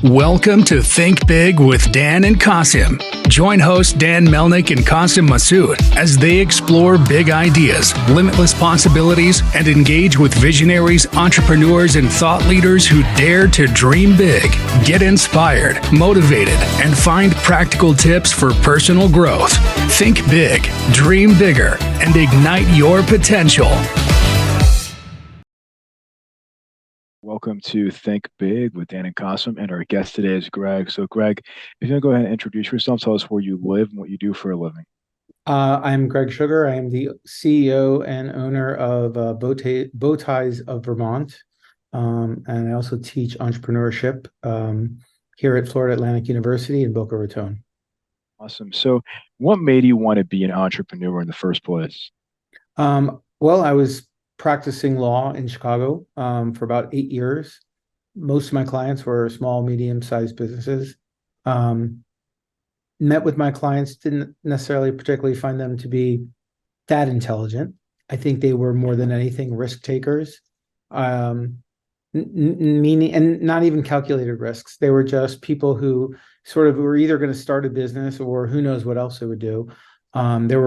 Welcome to Think Big with Dan and Qasim. Join hosts Dan Melnick and Qasim Masood as they explore big ideas, limitless possibilities, and engage with visionaries, entrepreneurs, and thought leaders who dare to dream big, get inspired, motivated, and find practical tips for personal growth. Think big, dream bigger, and ignite your potential. Welcome to Think Big with Dan and Qasim, and our guest today is Greg. So, Greg, if you want to go ahead and introduce yourself, tell us where you live and what you do for a living. I'm Greg Shugar. I am the CEO and owner of Beau Ties of Vermont, and I also teach entrepreneurship here at Florida Atlantic University in Boca Raton. Awesome. So, what made you want to be an entrepreneur in the first place? Well, I was practicing law in Chicago for about 8 years. Most of my clients were small, medium-sized businesses. Met with my clients, didn't necessarily particularly find them to be that intelligent. I think they were more than anything risk takers, meaning, and not even calculated risks. They were just people who sort of were either going to start a business or who knows what else they would do. There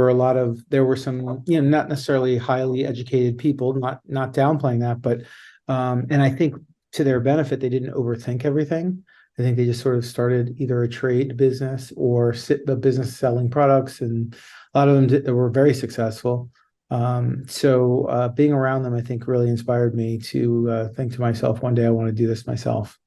were some, not necessarily highly educated people, not downplaying that, but, and I think to their benefit, they didn't overthink everything. I think they just sort of started either a trade business or the business selling products, and a lot of them were very successful. So being around them, I think, really inspired me to think to myself, one day I want to do this myself.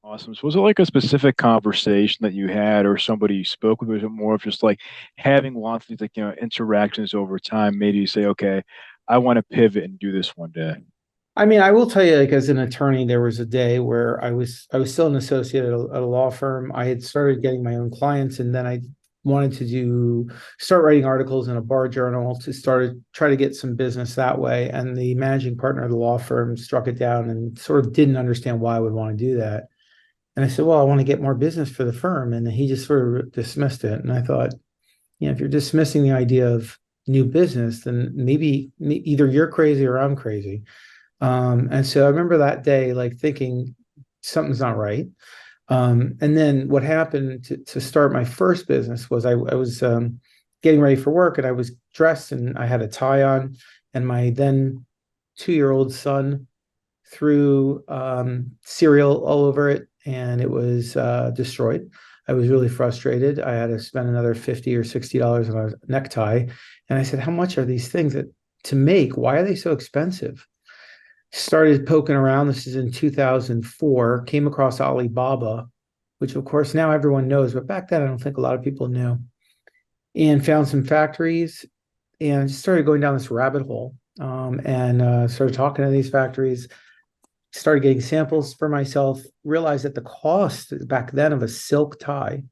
Awesome. So, was it like a specific conversation that you had, or somebody you spoke with? Was it more of just like having lots of these, interactions over time? Maybe you say, okay, I want to pivot and do this one day. I mean, I will tell you, like, as an attorney, there was a day where I was still an associate at a law firm. I had started getting my own clients, and then I wanted to start writing articles in a bar journal to try to get some business that way. And the managing partner of the law firm struck it down and sort of didn't understand why I would want to do that. And I said, well, I want to get more business for the firm. And he just sort of dismissed it. And I thought, if you're dismissing the idea of new business, then maybe either you're crazy or I'm crazy. And so I remember that day, like, thinking something's not right. And then what happened to start my first business was I was getting ready for work, and I was dressed and I had a tie on, and my then 2-year-old son threw cereal all over it, and it was destroyed. I was really frustrated. I had to spend another $50 or $60 on a necktie. And I said, how much are these things to make? Why are they so expensive? Started poking around. This is in 2004, came across Alibaba, which of course now everyone knows, but back then I don't think a lot of people knew, and found some factories and just started going down this rabbit hole, and started talking to these factories, started getting samples for myself, realized that the cost back then of a silk tie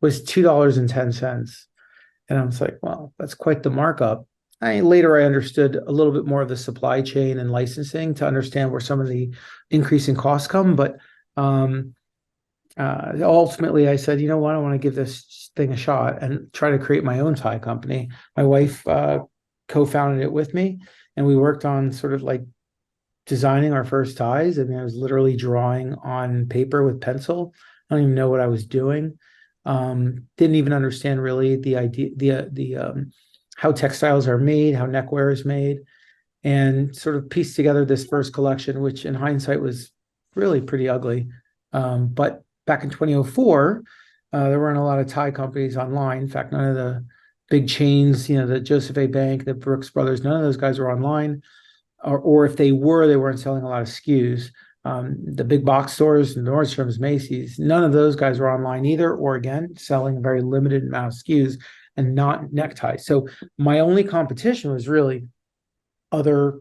was $2.10. And I was like, well, that's quite the markup. Later I understood a little bit more of the supply chain and licensing to understand where some of the increasing costs come. But ultimately I said, you know what, I want to give this thing a shot and try to create my own tie company. My wife co-founded it with me, and we worked on sort of like designing our first ties. I mean, I was literally drawing on paper with pencil. I don't even know what I was doing. Didn't even understand really the idea, how textiles are made, how neckwear is made, and sort of pieced together this first collection, which in hindsight was really pretty ugly. But back in 2004, there weren't a lot of tie companies online. In fact, none of the big chains, the Joseph A. Bank, the Brooks Brothers, none of those guys were online. Or if they were, they weren't selling a lot of SKUs. The big box stores, Nordstrom's, Macy's, none of those guys were online either, or again, selling a very limited amount of SKUs and not neckties. So my only competition was really other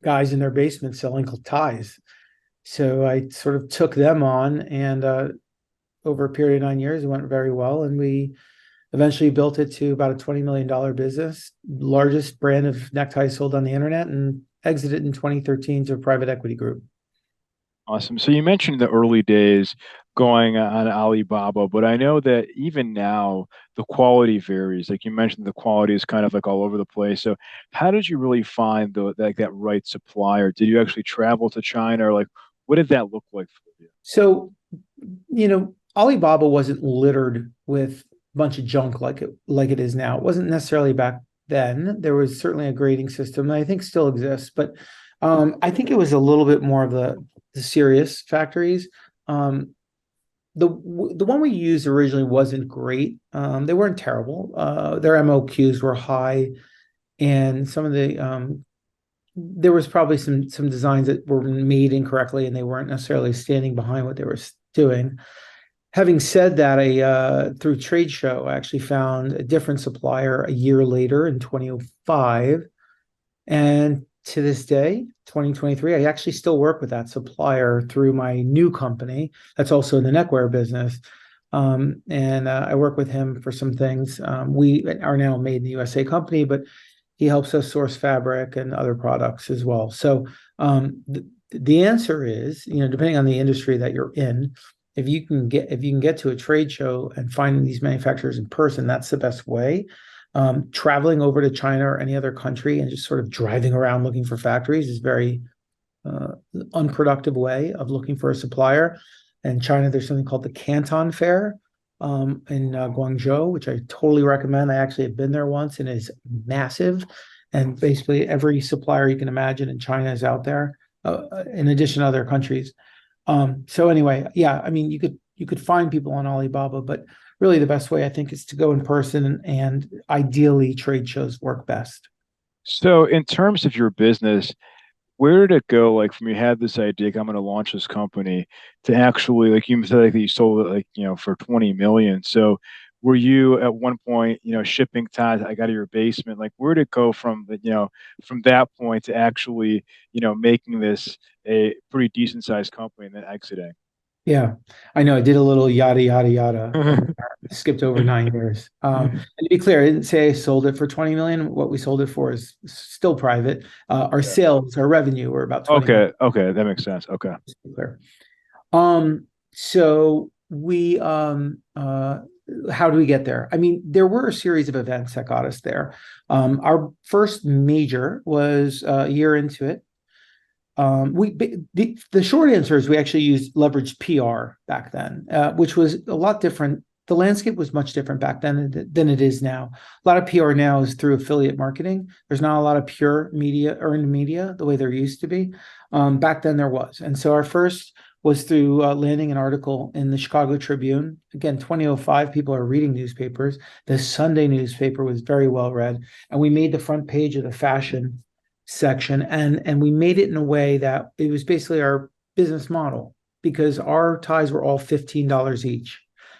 guys in their basement selling ties. So I sort of took them on, and over a period of 9 years, it went very well. And we eventually built it to about a $20 million business, largest brand of neckties sold on the internet, and exited in 2013 to a private equity group. Awesome. So, you mentioned the early days going on Alibaba, but I know that even now the quality varies. Like you mentioned, the quality is kind of like all over the place. So, how did you really find that right supplier? Did you actually travel to China, or like what did that look like for you? So Alibaba wasn't littered with a bunch of junk like it is now. It wasn't necessarily back then. There was certainly a grading system that I think still exists, but I think it was a little bit more of the serious factories. Um, the one we used originally wasn't great. They weren't terrible. Their MOQs were high, and some of the there was probably some designs that were made incorrectly, and they weren't necessarily standing behind what they were doing. Having said that, through trade show, I actually found a different supplier a year later in 2005, and to this day, 2023, I actually still work with that supplier through my new company that's also in the neckwear business. And I work with him for some things. We are now a made in the USA company, but he helps us source fabric and other products as well. So the answer is, depending on the industry that you're in, if you can get to a trade show and find these manufacturers in person, that's the best way. Traveling over to China or any other country and just sort of driving around looking for factories is very unproductive way of looking for a supplier. In China, there's something called the Canton Fair in Guangzhou, which I totally recommend. I actually have been there once, and it's massive. And basically, every supplier you can imagine in China is out there, in addition to other countries. So anyway, yeah, I mean, you could find people on Alibaba, but really the best way I think is to go in person, and ideally trade shows work best. So in terms of your business, where did it go? Like from you had this idea, like, I'm going to launch this company to actually, like you said, like you sold it like, for 20 million. So were you at one point, shipping ties like out of your basement? Like where did it go from the, from that point to actually, making this a pretty decent sized company and then exiting? Yeah, I know. I did a little yada yada yada. Skipped over 9 years. And to be clear, I didn't say I sold it for 20 million. What we sold it for is still private. Our Yeah. sales, our revenue were about 20 million. Okay. Okay. That makes sense. Okay. Just to be clear. So we how do we get there? I mean, there were a series of events that got us there. Our first major was a year into it. The short answer is we actually used leveraged PR back then, which was a lot different. The landscape was much different back then than it is now. A lot of PR now is through affiliate marketing. There's not a lot of pure media, earned media, the way there used to be. Back then there was. And so our first was through landing an article in the Chicago Tribune. Again, 2005, people are reading newspapers. The Sunday newspaper was very well read. And we made the front page of the fashion section, and we made it in a way that it was basically our business model, because our ties were all $15 each.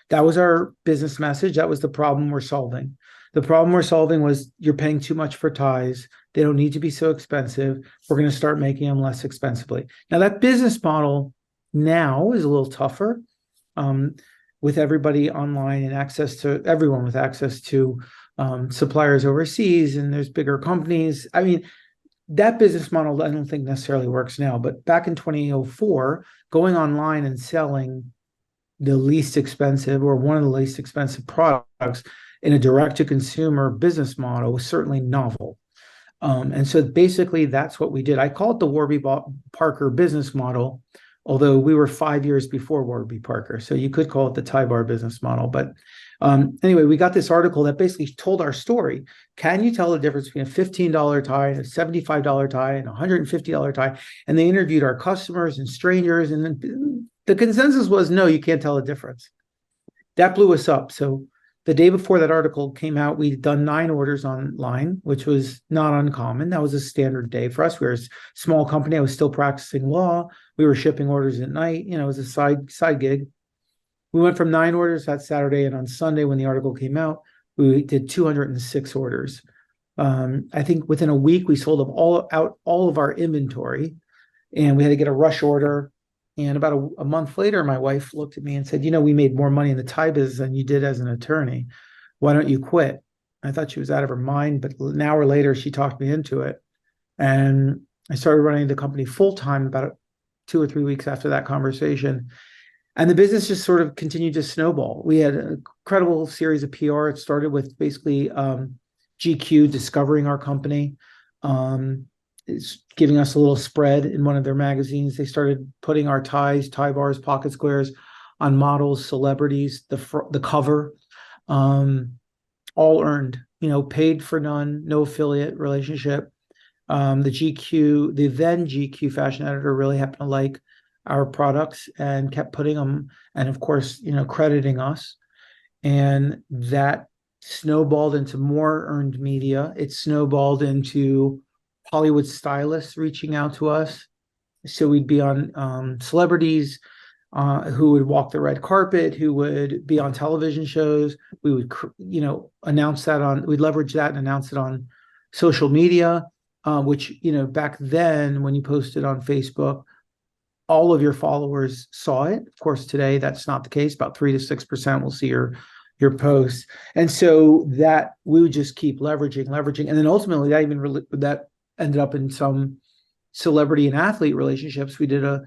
That was our business message. That was the problem we're solving. The problem we're solving was you're paying too much for ties. They don't need to be so expensive. We're going to start making them less expensively. Now that business model now is a little tougher, with everybody online and everyone with access to suppliers overseas, and there's bigger companies. I mean, that business model I don't think necessarily works now, but back in 2004, going online and selling the least expensive or one of the least expensive products in a direct-to-consumer business model was certainly novel. And so basically that's what we did. I call it the Warby Parker business model, although we were 5 years before Warby Parker. So you could call it the tie bar business model. But anyway, we got this article that basically told our story. Can you tell the difference between a $15 tie and a $75 tie and a $150 tie? And they interviewed our customers and strangers. And then the consensus was, no, you can't tell the difference. That blew us up. So the day before that article came out, we'd done 9 orders online, which was not uncommon. That was a standard day for us. We were a small company. I was still practicing law. We were shipping orders at night. It was a side gig. We went from 9 orders that Saturday, and on Sunday, when the article came out, we did 206 orders. I think within a week, we sold all of our inventory, and we had to get a rush order. And about a month later, my wife looked at me and said, we made more money in the tie business than you did as an attorney. Why don't you quit? I thought she was out of her mind, but an hour later, she talked me into it. And I started running the company full time about 2 or 3 weeks after that conversation. And the business just sort of continued to snowball. We had an incredible series of PR. It started with basically GQ discovering our company. It's giving us a little spread in one of their magazines. They started putting our ties, tie bars, pocket squares on models, celebrities, the cover, all earned, paid for none, no affiliate relationship. The then GQ fashion editor really happened to like our products and kept putting them, and of course, crediting us. And that snowballed into more earned media. It snowballed into Hollywood stylists reaching out to us. So we'd be on celebrities who would walk the red carpet, who would be on television shows. We would, we'd leverage that and announce it on social media, which, back then when you posted on Facebook, all of your followers saw it. Of course, today that's not the case. About 3 to 6% will see your posts. And so that we would just keep leveraging. And then ultimately that ended up in some celebrity and athlete relationships. We did a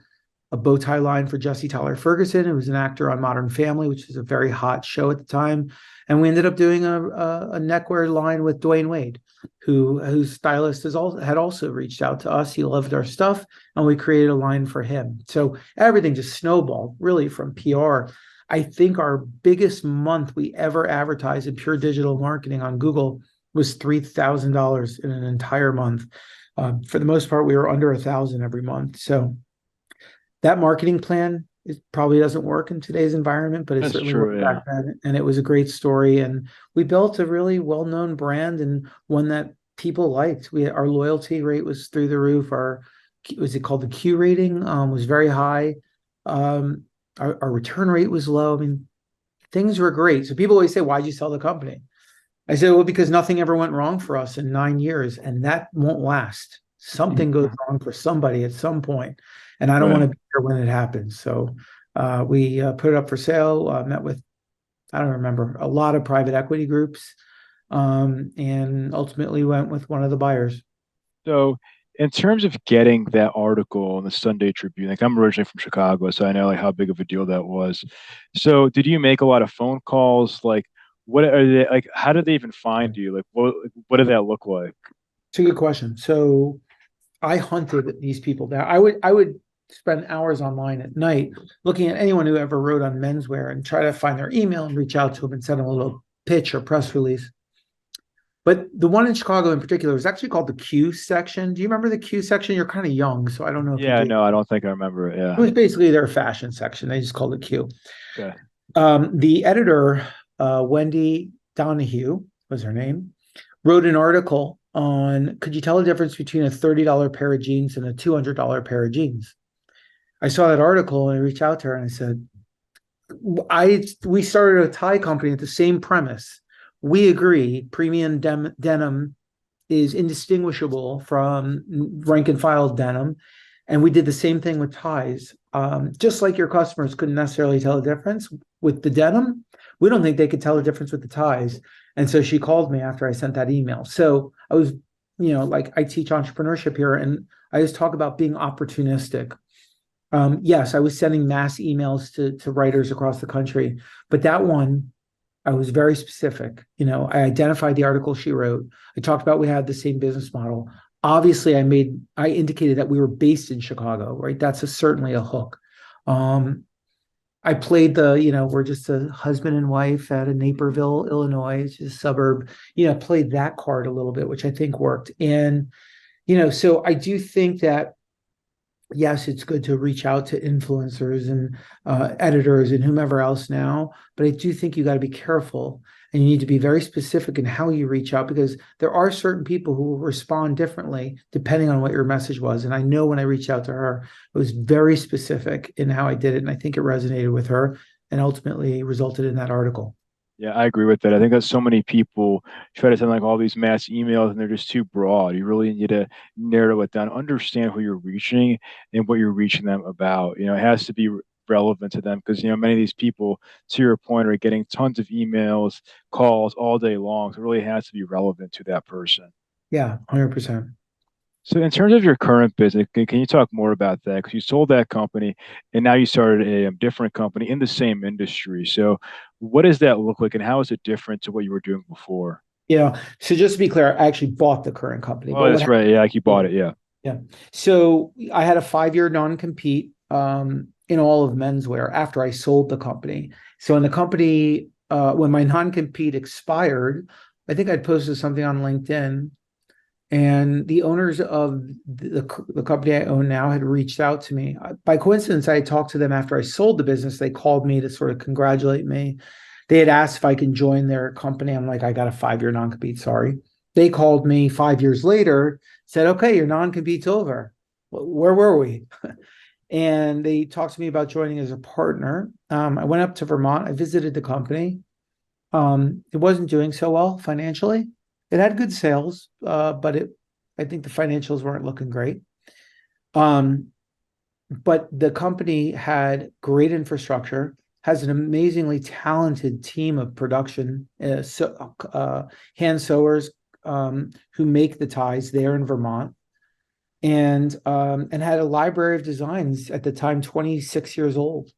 bow tie line for Jesse Tyler Ferguson, who was an actor on Modern Family, which was a very hot show at the time. And we ended up doing a neckwear line with Dwayne Wade, whose stylist had also reached out to us. He loved our stuff, and we created a line for him. So everything just snowballed, really, from PR. I think our biggest month we ever advertised in pure digital marketing on Google was $3,000 in an entire month. For the most part, we were under $1,000 every month. So that marketing plan probably doesn't work in today's environment, but it certainly worked back then. And it was a great story. And we built a really well-known brand and one that people liked. Our loyalty rate was through the roof. Was it called the Q rating? Was very high. Our return rate was low. I mean, things were great. So people always say, why'd you sell the company? I said, well, because nothing ever went wrong for us in 9 years, and that won't last. Something goes wrong for somebody at some point, and I don't want to be here when it happens. So we put it up for sale, met with, I don't remember, a lot of private equity groups, and ultimately went with one of the buyers. So in terms of getting that article in the Sunday Tribune, like I'm originally from Chicago, so I know like how big of a deal that was. So did you make a lot of phone calls? Like, what are they like? How did they even find you? Like, what did that look like? It's a good question. So I hunted these people down. I would spend hours online at night looking at anyone who ever wrote on menswear and try to find their email and reach out to them and send them a little pitch or press release. But the one in Chicago in particular was actually called the Q section. Do you remember the Q section? You're kind of young, so I don't know if Yeah, you do. no, I don't think I remember it. Yeah. It was basically their fashion section. They just called it Q. Okay. The editor, Wendy Donahue was her name, wrote an article on, could you tell the difference between a $30 pair of jeans and a $200 pair of jeans? I saw that article and I reached out to her and I said, we started a tie company at the same premise. We agree premium denim is indistinguishable from rank and file denim. And we did the same thing with ties. Just like your customers couldn't necessarily tell the difference with the denim, we don't think they could tell the difference with the ties. And so she called me after I sent that email. So I was, like I teach entrepreneurship here, and I just talk about being opportunistic. Yes, I was sending mass emails to writers across the country, but that one, I was very specific. I identified the article she wrote. I talked about we had the same business model. Obviously, I indicated that we were based in Chicago, right? That's certainly a hook. I played we're just a husband and wife at a Naperville, Illinois, it's just a suburb, played that card a little bit, which I think worked. And, so I do think that, yes, it's good to reach out to influencers and editors and whomever else now, but I do think you got to be careful and you need to be very specific in how you reach out, because there are certain people who will respond differently depending on what your message was. And I know when I reached out to her, it was very specific in how I did it. And I think it resonated with her and ultimately resulted in that article. Yeah, I agree with that. I think that so many people try to send like all these mass emails and they're just too broad. You really need to narrow it down, understand who you're reaching and what you're reaching them about. It has to be relevant to them because, many of these people, to your point, are getting tons of emails, calls all day long. So it really has to be relevant to that person. Yeah, 100%. So in terms of your current business, can you talk more about that? Because you sold that company and now you started a different company in the same industry. So what does that look like and how is it different to what you were doing before? Yeah. So just to be clear, I actually bought the current company. Oh, that's right. Yeah, like you bought it. Yeah. Yeah. So I had a 5-year non-compete. in all of menswear after I sold the company. So when the company, when my non-compete expired, I think I'd posted something on LinkedIn, and the owners of the company I own now had reached out to me. By coincidence, I had talked to them after I sold the business. They called me to sort of congratulate me. They had asked if I can join their company. I'm like, I got a 5-year non-compete, sorry. They called me 5 years later, said, okay, your non-compete's over. Where were we? And they talked to me about joining as a partner. I went up to Vermont. I visited the company. It wasn't doing so well financially. It had good sales, but I think the financials weren't looking great. Um, but the company had great infrastructure, has an amazingly talented team of production, hand sewers, who make the ties there in Vermont, and had a library of designs at the time, 26 years old.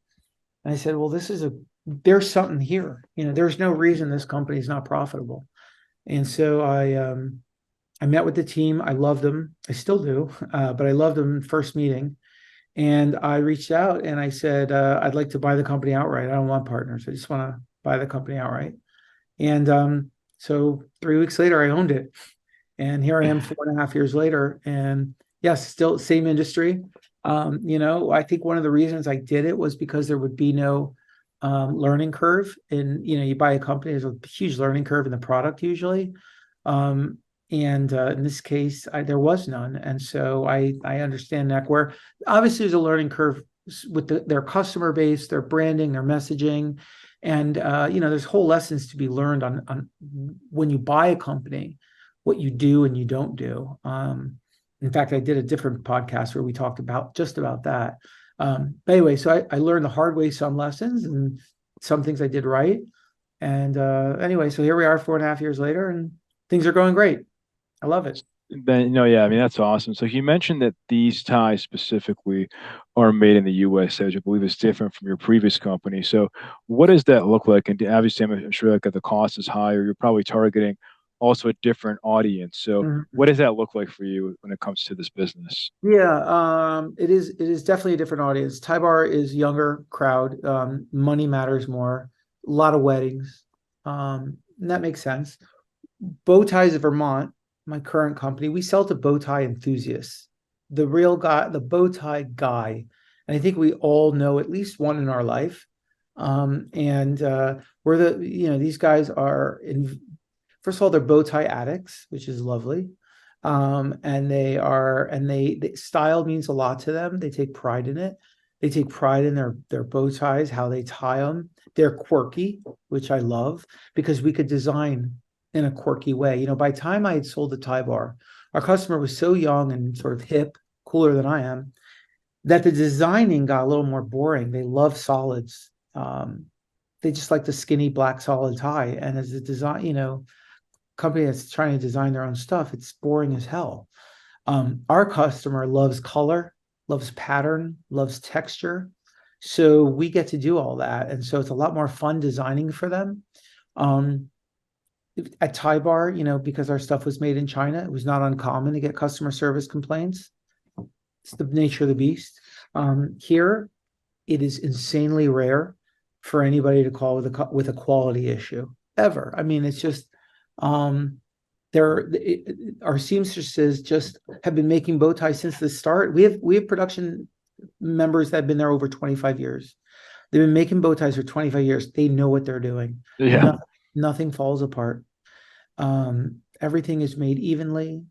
And I said, well, there's something here. There's no reason this company is not profitable. And so I met with the team. I loved them. I still do, but I loved them first meeting. And I reached out and I said, I'd like to buy the company outright. I don't want partners. I just want to buy the company outright. And so 3 weeks later, I owned it. And here I am 4.5 years later. And yes, still same industry. I think one of the reasons I did it was because there would be no learning curve. And, you buy a company, there's a huge learning curve in the product usually. And in this case, there was none. And so I understand neckwear. Obviously, there's a learning curve with their customer base, their branding, their messaging. And, there's whole lessons to be learned on when you buy a company, what you do and you don't do. In fact, I did a different podcast where we talked about just about that. But anyway, so I learned the hard way some lessons and some things I did right. And anyway, so here we are 4.5 years later, and things are going great. I love it. Then no, yeah, I mean that's awesome. So you mentioned that these ties specifically are made in the USA, which I believe is different from your previous company. So what does that look like? And obviously, I'm sure like the cost is higher. You're probably targeting also a different audience. So Mhm. what does that look like for you when it comes to this business? Yeah, it is definitely a different audience. Thai bar is younger crowd. Money matters more. A lot of weddings. And that makes sense. Bow Ties of Vermont, my current company, we sell to bow tie enthusiasts, the real guy, the bow tie guy. And I think we all know at least one in our life. And these guys are first of all, they're bow tie addicts, which is lovely. And style means a lot to them. They take pride in it. They take pride in their bow ties, how they tie them. They're quirky, which I love because we could design in a quirky way. By the time I had sold the tie bar, our customer was so young and sort of hip, cooler than I am, that the designing got a little more boring. They love solids. They just like the skinny black solid tie. And as a design, company that's trying to design their own stuff, it's boring as hell. Our customer loves color, loves pattern, loves texture. So we get to do all that. And so it's a lot more fun designing for them. At Thai Bar, because our stuff was made in China, it was not uncommon to get customer service complaints. It's the nature of the beast. Here, it is insanely rare for anybody to call with a quality issue ever. I mean, it's just our seamstresses just have been making bow ties since the start. We have production members that have been there over 25 years. They've been making bow ties for 25 years. They know what they're doing. Yeah. Nothing falls apart. Everything is made evenly.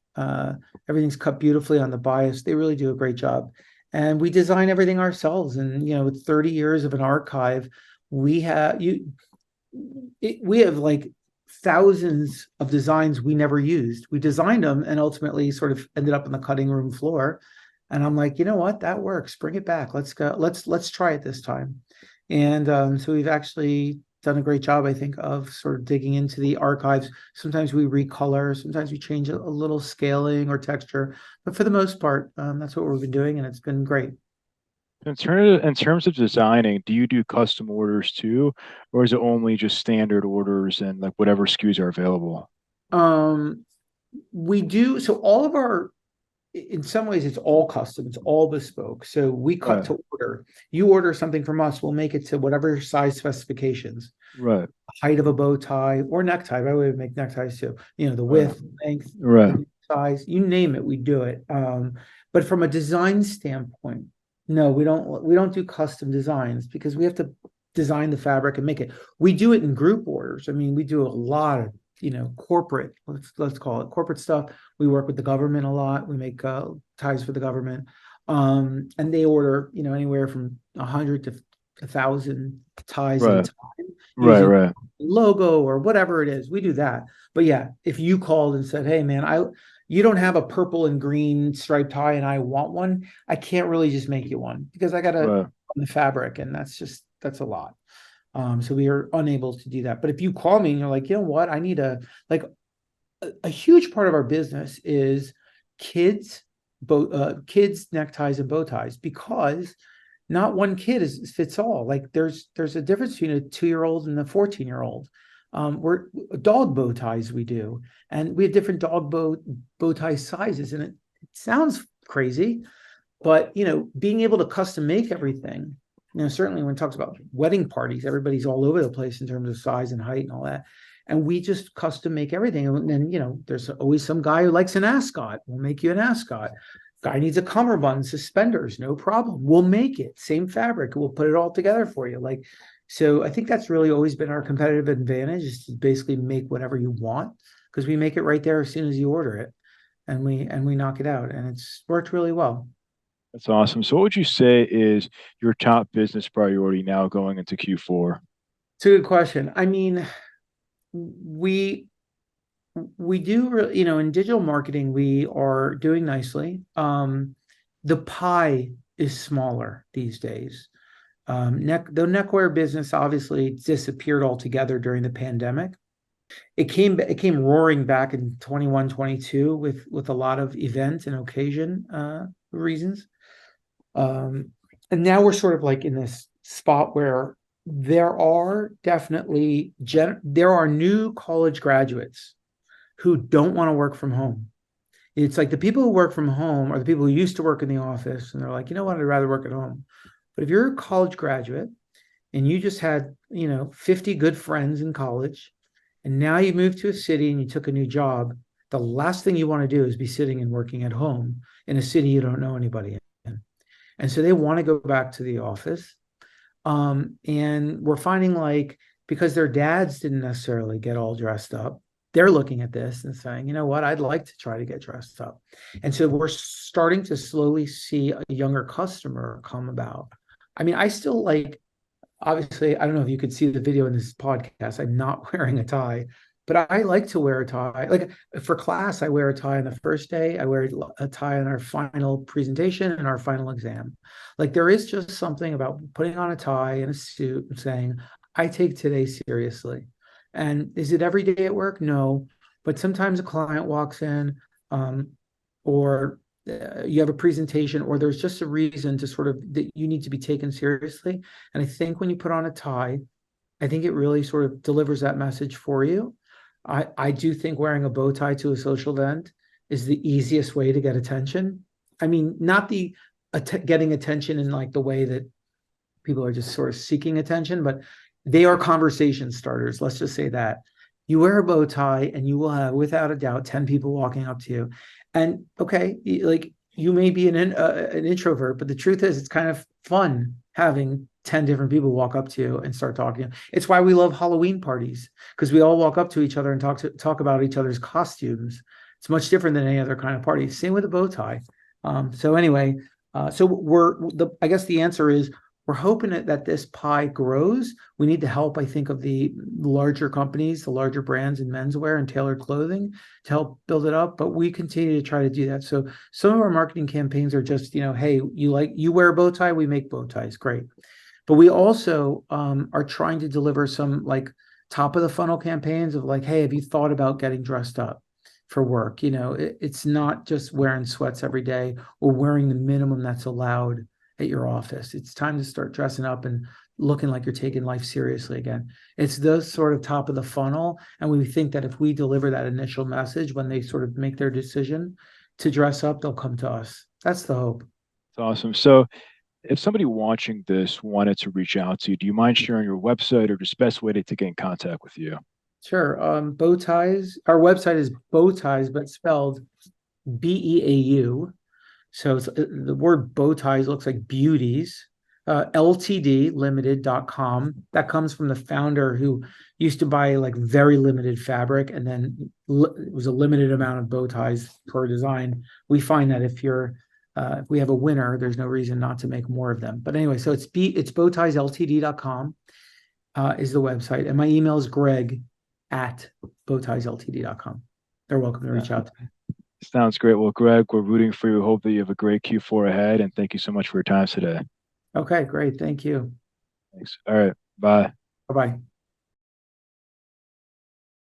Everything's cut beautifully on the bias. They really do a great job. And we design everything ourselves. And, with 30 years of an archive, we have like thousands of designs we never used. We designed them and ultimately sort of ended up on the cutting room floor. And I'm like, you know what? That works. Bring it back. Let's go. Let's try it this time. And so we've actually done a great job, I think, of sort of digging into the archives. Sometimes we recolor, sometimes we change a little scaling or texture, but for the most part, that's what we've been doing, and it's been great. In terms of designing, do you do custom orders too, or is it only just standard orders and like whatever SKUs are available? We do so. in some ways it's all custom, it's all bespoke. So we cut Right. to order. You order something from us, we'll make it to whatever size specifications, Right. height of a bow tie or necktie. By the way, we make neckties too. The Right. width, length, Right. the size, you name it, we do it. But from a design standpoint, no, we don't do custom designs because we have to design the fabric and make it. We do it in group orders. I mean, we do a lot of corporate, let's call it corporate stuff. We work with the government a lot. We make ties for the government, and they order anywhere from 100 to 1,000 ties at a Right. time, Right. using Right. logo or whatever it is. We do that. But yeah, if you called and said, "Hey, man, you don't have a purple and green striped tie, and I want one," I can't really just make you one because I got to Right. the fabric, and that's a lot. So we are unable to do that. But if you call me and you're like, you know what, I need a huge part of our business is kids, kids neckties and bow ties, because not one kid fits all. Like there's a difference between a 2-year-old and a 14-year-old. We're dog bow ties we do, and we have different dog bow tie sizes, and it sounds crazy, but being able to custom make everything, certainly when it talks about wedding parties, everybody's all over the place in terms of size and height and all that. And we just custom make everything. And then, there's always some guy who likes an ascot. We'll make you an ascot. Guy needs a cummerbund, suspenders, no problem. We'll make it. Same fabric. We'll put it all together for you. So I think that's really always been our competitive advantage, is to basically make whatever you want, because we make it right there as soon as you order it. And we knock it out. And it's worked really well. That's awesome. So what would you say is your top business priority now going into Q4? It's a good question. I mean, we do, in digital marketing, we are doing nicely. The pie is smaller these days. The neckwear business obviously disappeared altogether during the pandemic. It came roaring back in 21, 22 with a lot of event and occasion reasons. And now we're sort of like in this spot where there are definitely there are new college graduates who don't want to work from home. It's like the people who work from home are the people who used to work in the office, and they're like, you know what, I'd rather work at home. But if you're a college graduate and you just had 50 good friends in college, and now you moved to a city and you took a new job, the last thing you want to do is be sitting and working at home in a city you don't know anybody in. And so they want to go back to the office. And we're finding, because their dads didn't necessarily get all dressed up, they're looking at this and saying, you know what, I'd like to try to get dressed up. And so we're starting to slowly see a younger customer come about. I mean, I still obviously, I don't know if you could see the video in this podcast, I'm not wearing a tie, but I like to wear a tie. Like for class, I wear a tie on the first day. I wear a tie on our final presentation and our final exam. There is just something about putting on a tie and a suit and saying, I take today seriously. And is it every day at work? No. But sometimes a client walks in, or you have a presentation, or there's just a reason to sort of that you need to be taken seriously. And I think when you put on a tie, I think it really sort of delivers that message for you. I do think wearing a bow tie to a social event is the easiest way to get attention. I mean, not the getting attention in the way that people are just sort of seeking attention, but they are conversation starters. Let's just say that. You wear a bow tie and you will have, without a doubt, 10 people walking up to you. And okay, you may be an introvert, but the truth is it's kind of fun having 10 different people walk up to you and start talking. It's why we love Halloween parties, because we all walk up to each other and talk about each other's costumes. It's much different than any other kind of party. Same with a bow tie. So anyway, I guess the answer is we're hoping that this pie grows. We need the help, I think, of the larger companies, the larger brands in menswear and tailored clothing to help build it up. But we continue to try to do that. So some of our marketing campaigns are just, hey, you wear a bow tie, we make bow ties. Great. But we also are trying to deliver some top of the funnel campaigns of hey, have you thought about getting dressed up for work? It's not just wearing sweats every day or wearing the minimum that's allowed at your office. It's time to start dressing up and looking like you're taking life seriously again. It's those sort of top of the funnel. And we think that if we deliver that initial message when they sort of make their decision, to dress up, they'll come to us. That's the hope. It's awesome. So if somebody watching this wanted to reach out to you, do you mind sharing your website or just best way to get in contact with you? Sure. Bow Ties. Our website is Bow Ties, but spelled Beau. So it's, the word bow ties looks like beauties. LTDlimited.com. That comes from the founder who used to buy like very limited fabric, and then it was a limited amount of bow ties per design. We find that if we have a winner, there's no reason not to make more of them. But anyway, so it's bowtiesltd.com is the website, and my email is greg@bowtiesltd.com. They're welcome to reach out to me. Sounds great. Well, Greg, we're rooting for you. Hope that you have a great Q4 ahead, and thank you so much for your time today. Okay, great. Thank you. Thanks. All right. Bye. Bye-bye.